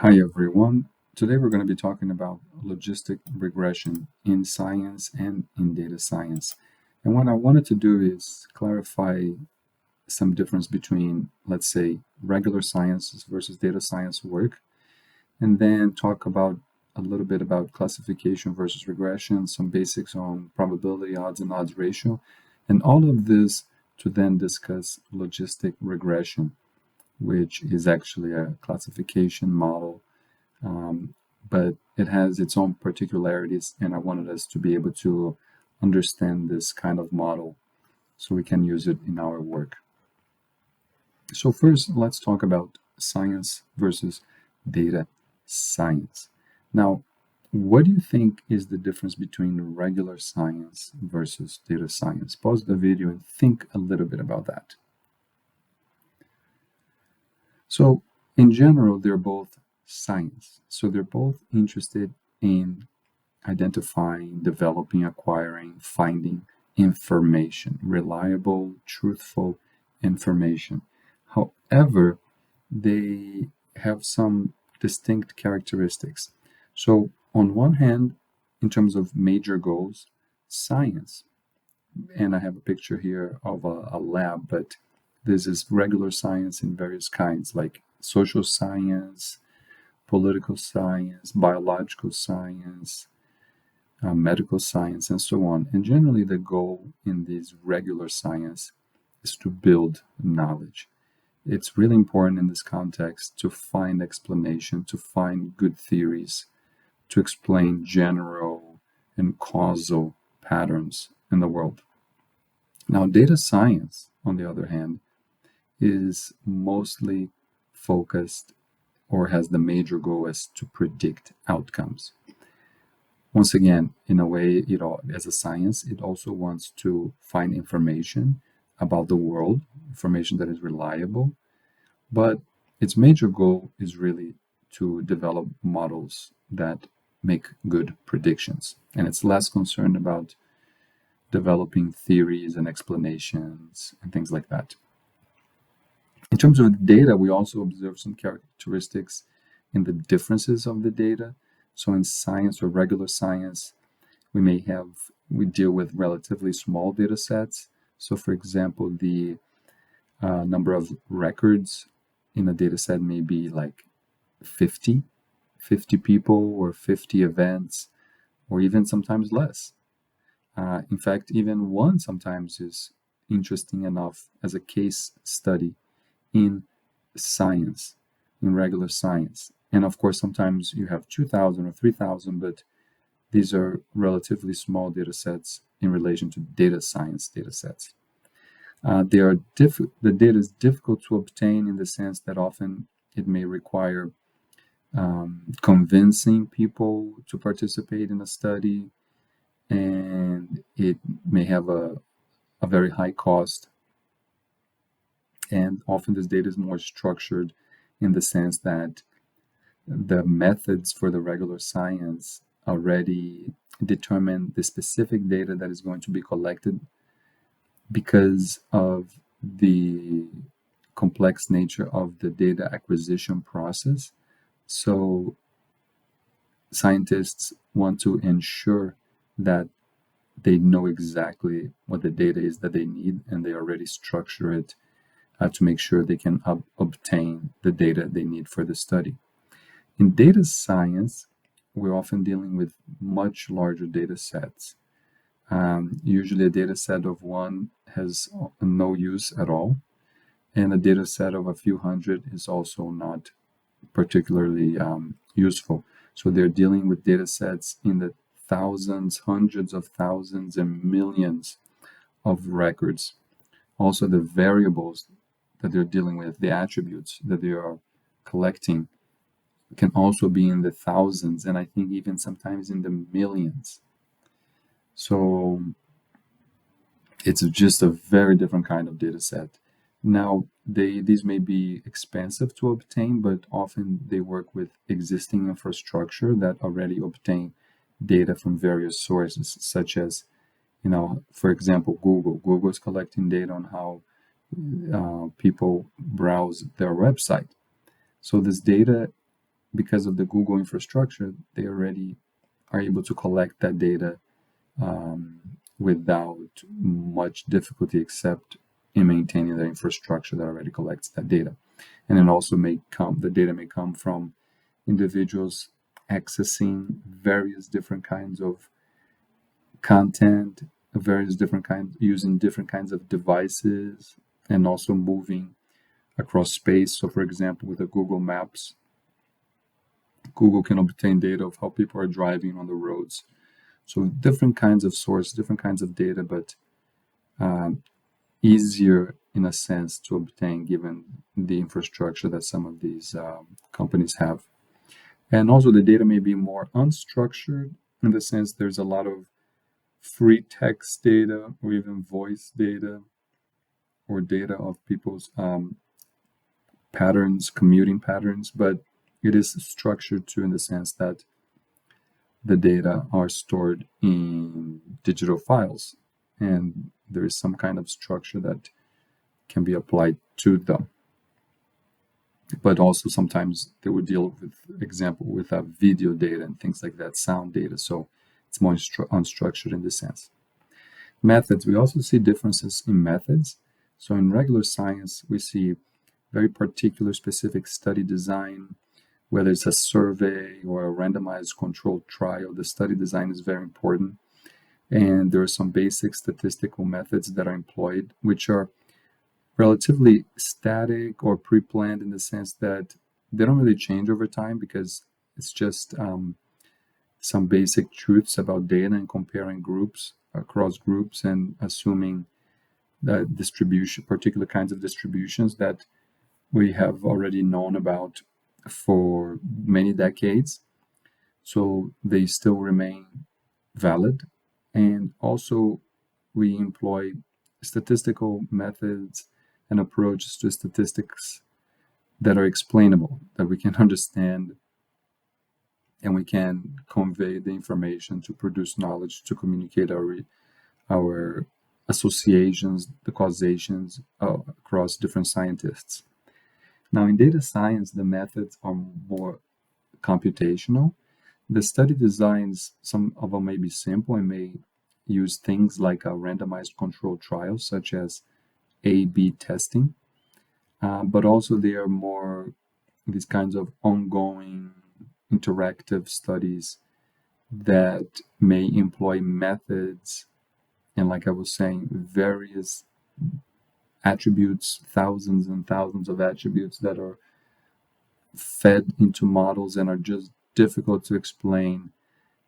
Hi everyone. Today we're going to be talking about logistic regression in science and in data science. And what I wanted to do is clarify some difference between, let's say, regular sciences versus data science work, and then talk about a little bit about classification versus regression, some basics on probability, odds, and odds ratio, and all of this to then discuss logistic regression, which is actually a classification model, um, but it has its own particularities, and I wanted us to be able to understand this kind of model so we can use it in our work. So first, let's talk about science versus data science. Now, what do you think is the difference between regular science versus data science? Pause the video and think a little bit about that. So, in general, they're both science. So, they're both interested in identifying, developing, acquiring, finding information, reliable, truthful information. However, they have some distinct characteristics. So, on one hand, in terms of major goals, science, and I have a picture here of a lab, but this is regular science in various kinds, like social science, political science, biological science, medical science, and so on. And generally, the goal in this regular science is to build knowledge. It's really important in this context to find explanation, to find good theories, to explain general and causal patterns in the world. Now, data science, on the other hand, is mostly focused or has the major goal as to predict outcomes. Once again, in a way, as a science, it also wants to find information about the world, information that is reliable, but its major goal is really to develop models that make good predictions. And it's less concerned about developing theories and explanations and things like that. In terms of data, we also observe some characteristics in the differences of the data. So in science or regular science, we deal with relatively small data sets. So for example, the number of records in a data set may be like 50 people or 50 events, or even sometimes less. In fact, even one sometimes is interesting enough as a case study in science, in regular science. And of course, sometimes you have 2,000 or 3,000, but these are relatively small data sets in relation to data science data sets. The data is difficult to obtain in the sense that often it may require convincing people to participate in a study, and it may have a very high cost. And often this data is more structured in the sense that the methods for the regular science already determine the specific data that is going to be collected because of the complex nature of the data acquisition process. So scientists want to ensure that they know exactly what the data is that they need, and they already structure it to make sure they can obtain the data they need for the study. In data science, we're often dealing with much larger data sets. Usually a data set of one has no use at all, and a data set of a few hundred is also not particularly useful. So they're dealing with data sets in the thousands, hundreds of thousands, and millions of records. Also, the variables that they're dealing with, the attributes that they are collecting, can also be in the thousands, and I think even sometimes in the millions. So it's just a very different kind of data set. Now, these may be expensive to obtain, but often they work with existing infrastructure that already obtain data from various sources, such as, for example, Google. Google is collecting data on how people browse their website. So this data because of the Google infrastructure, they already are able to collect that data without much difficulty, except in maintaining the infrastructure that already collects that data. And then also the data may come from individuals accessing various different kinds of content, various different kinds, using different kinds of devices, and also moving across space. So for example, with the Google Maps, Google can obtain data of how people are driving on the roads. So different kinds of source, different kinds of data, but easier in a sense to obtain given the infrastructure that some of these companies have. And also the data may be more unstructured in the sense there's a lot of free text data or even voice data or data of people's patterns, commuting patterns, but it is structured too in the sense that the data are stored in digital files and there is some kind of structure that can be applied to them. But also sometimes they would deal with, example, with video data and things like that, sound data. So it's more unstructured in this sense. Methods, we also see differences in methods. So in regular science, we see very particular specific study design, whether it's a survey or a randomized controlled trial. The study design is very important. And there are some basic statistical methods that are employed, which are relatively static or pre-planned in the sense that they don't really change over time because it's just some basic truths about data and comparing groups across groups and assuming that distribution, particular kinds of distributions that we have already known about for many decades. So they still remain valid. And also we employ statistical methods and approaches to statistics that are explainable, that we can understand, and we can convey the information to produce knowledge, to communicate our associations, the causations across different scientists. Now, in data science, the methods are more computational. The study designs, some of them may be simple and may use things like a randomized controlled trial, such as A/B testing, but also they are more these kinds of ongoing interactive studies that may employ methods and, like I was saying, various attributes, thousands and thousands of attributes that are fed into models and are just difficult to explain,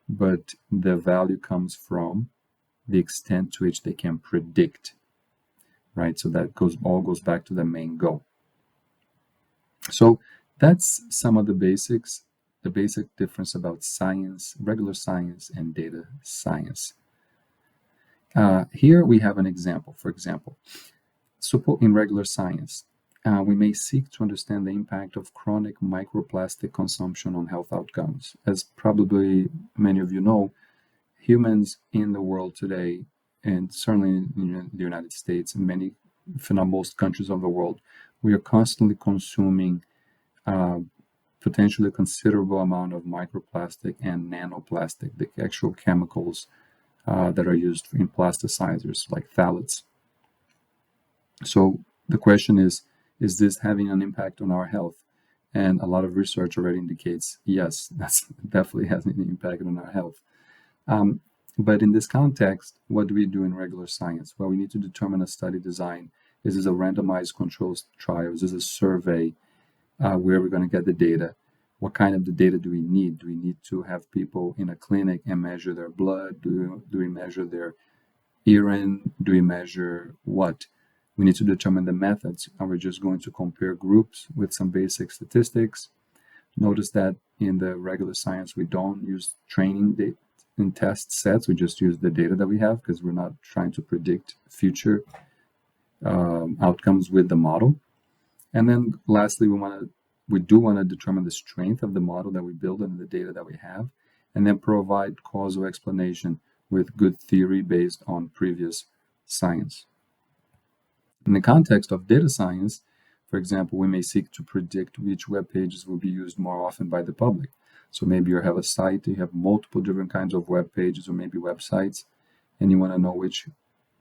but the value comes from the extent to which they can predict, right? So that all goes back to the main goal. So that's some of the basics, the basic difference about science, regular science, and data science. Here we have an example. For example, suppose in regular science, we may seek to understand the impact of chronic microplastic consumption on health outcomes. As probably many of you know, humans in the world today, and certainly in the United States and many, if not most countries of the world, we are constantly consuming potentially a considerable amount of microplastic and nanoplastic, the actual chemicals that are used in plasticizers like phthalates. So the question is this having an impact on our health? And a lot of research already indicates, yes, that's definitely has an impact on our health. But in this context, what do we do in regular science? Well, we need to determine a study design. Is this a randomized controlled trial? Is this a survey? Where are we going to get the data? What kind of the data do we need? Do we need to have people in a clinic and measure their blood? Do we measure their urine? Do we measure what? We need to determine the methods, and we're just going to compare groups with some basic statistics. Notice that in the regular science, we don't use training data in test sets. We just use the data that we have because we're not trying to predict future outcomes with the model. And then lastly, we do want to determine the strength of the model that we build and the data that we have, and then provide causal explanation with good theory based on previous science. In the context of data science, For example, we may seek to predict which web pages will be used more often by the public. So maybe you have a site, you have multiple different kinds of web pages or maybe websites, and you want to know which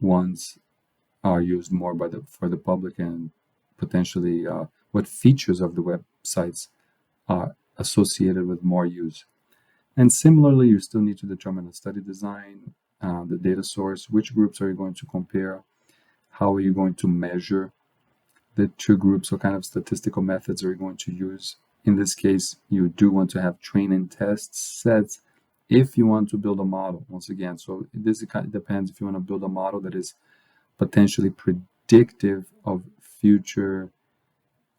ones are used more for the public, and potentially what features of the websites are associated with more use. And similarly, you still need to determine the study design, the data source, which groups are you going to compare, how are you going to measure the two groups, what kind of statistical methods are you going to use. In this case, you do want to have training test sets if you want to build a model, once again. So this kind of depends. If you want to build a model that is potentially predictive of future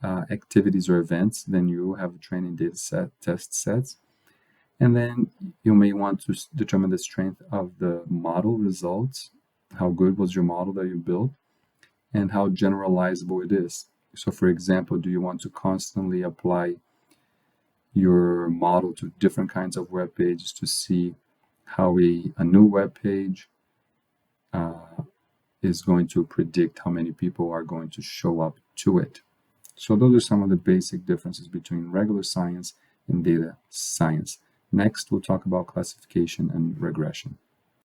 activities or events, then you have a training data set, test sets. And then you may want to determine the strength of the model results. How good was your model that you built, and how generalizable it is. So for example, do you want to constantly apply your model to different kinds of web pages to see how a new web page is going to predict how many people are going to show up to it? So those are some of the basic differences between regular science and data science. Next, we'll talk about classification and regression.